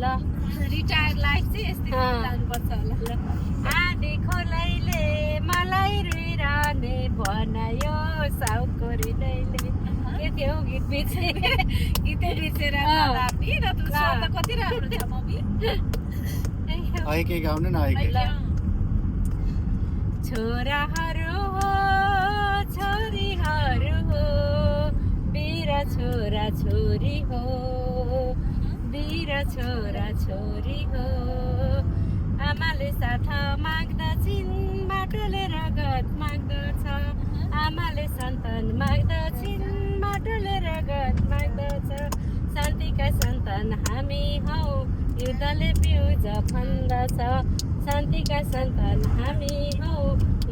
ल retire life चाहिँ यस्तै जानुपर्छ होला। आँधीको लैले मलाई रुइरहने बनायो साउको हृदयले। के थियो गीत बिर्से गीतै बिर्सेर नराप्ने र तँ स्वर त कति राम्रो छ मम्मी। आइकै गाउनु न आइकै। छोराहरू हो छोरीहरू हो वीर छोरा छोरी हो वीर छोरा छोरी हो। आमाले साथ माग्दछिन् माटोले रगत माग्दछ। आमाले सन्तान माग्दछिन् माटोले रगत माग्दछ। शान्तिका सन्तान हामी हौ युद्धले बिउज भन्दछ। शान्तिका सन्तान हामी हौ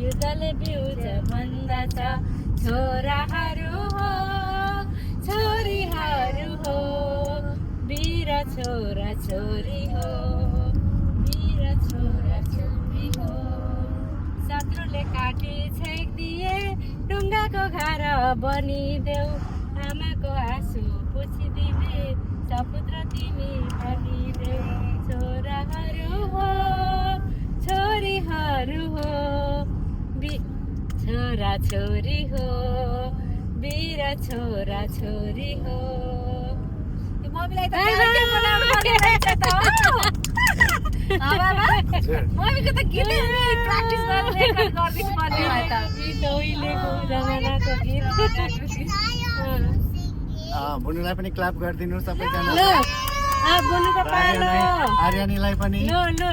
युद्धले बिउज भन्दछ। छोराहरू हो छोरीहरू हो वीर छोरा छोरी हो वीर छोरा छोरी हो। शत्रुले काटी छेकिदिए ढुङ्गाको घर बनिदेऊ। आमाको आँसु पुछिदिने सपुत्र तिमी बनिदेऊ। छोराहरू हो छोरीहरू हो छोरा छोरी हो वीर छोरा छोरी हो। मम्मीलाई त क्यारेक्टर बनाउनु पर्ने रहेछ त हो। मम्मीको त गीतै प्र्याक्टिस गरेर रेकर्ड गरिदिनु पर्ने भयो त। गीत उहिलेको जमानाको गीत। बुनुलाई पनि क्ल्याप गरिदिनु सबैजना। ल बुनुको पालो आर्यनीलाई पनि। ल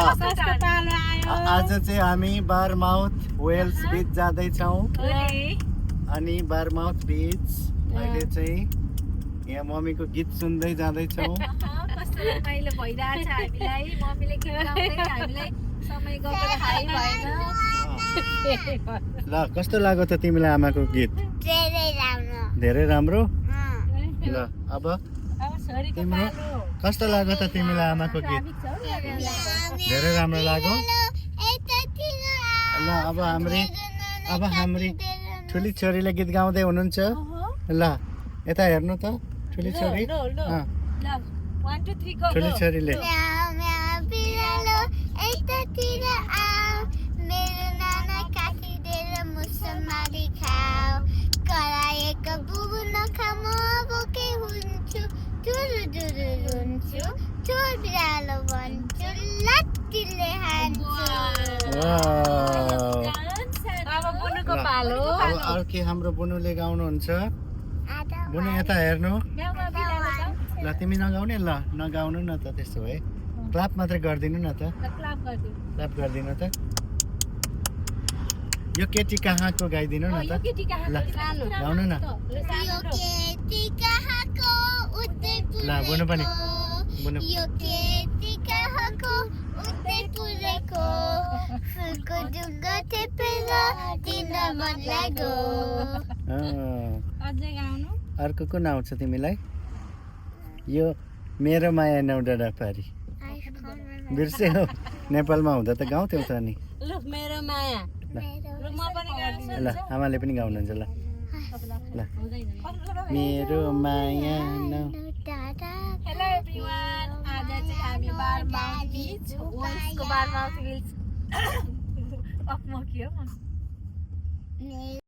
कसको पालो आयो। आज चाहिँ हामी बारमाउथ वेल्स बीच जाँदैछौँ अनि बारमाउथ बीच अहिले चाहिँ यहाँ मम्मीको गीत सुन्दै जाँदैछौँ। कस्तो रमाइलो भइरहेछ हामीलाई। मम्मीले गीत गाउँदै हामीलाई समय गएको थाहै भएन। ल कस्तो लाग्यो त तिमीलाई आमाको गीत? धेरै राम्रो। ल अब तिम्रो कस्तो लाग्यो त तिमीलाई आमाको गीत? धेरै राम्रो लाग्यो। ल अब हाम्री ठुली छोरीले गीत गाउँदै हुनुहुन्छ। ल यता हेर्नु त ठुली छोरी। ठुली छोरीले अर्कै हाम्रो बुनुले गाउनुहुन्छ। बुनु यता हेर्नु। ल तिमी नगाउने। ल नगाउनु न त त्यसो भए क्ल्याप मात्रै गरिदिनु न त। क्ल्याप गरिदिनु त। यो केटी कहाँको गाइदिनु न त। ल गाउनु न। ल बुनु पनि बुनु। अर्को कुन आउँछ तिमीलाई? यो मेरो माया नौ डाँडापारी बिर्स्यौ? नेपालमा हुँदा त गाउँथ्यौ त नि। मेरो माया ल आमाले पनि गाउनुहुन्छ। ल ल मेरो माया नौ। हेलो एभ्रिवान, आज चाहिँ हामी बारमाउथ बीच वेल्सको बारमाउथ बीच अफ म के हो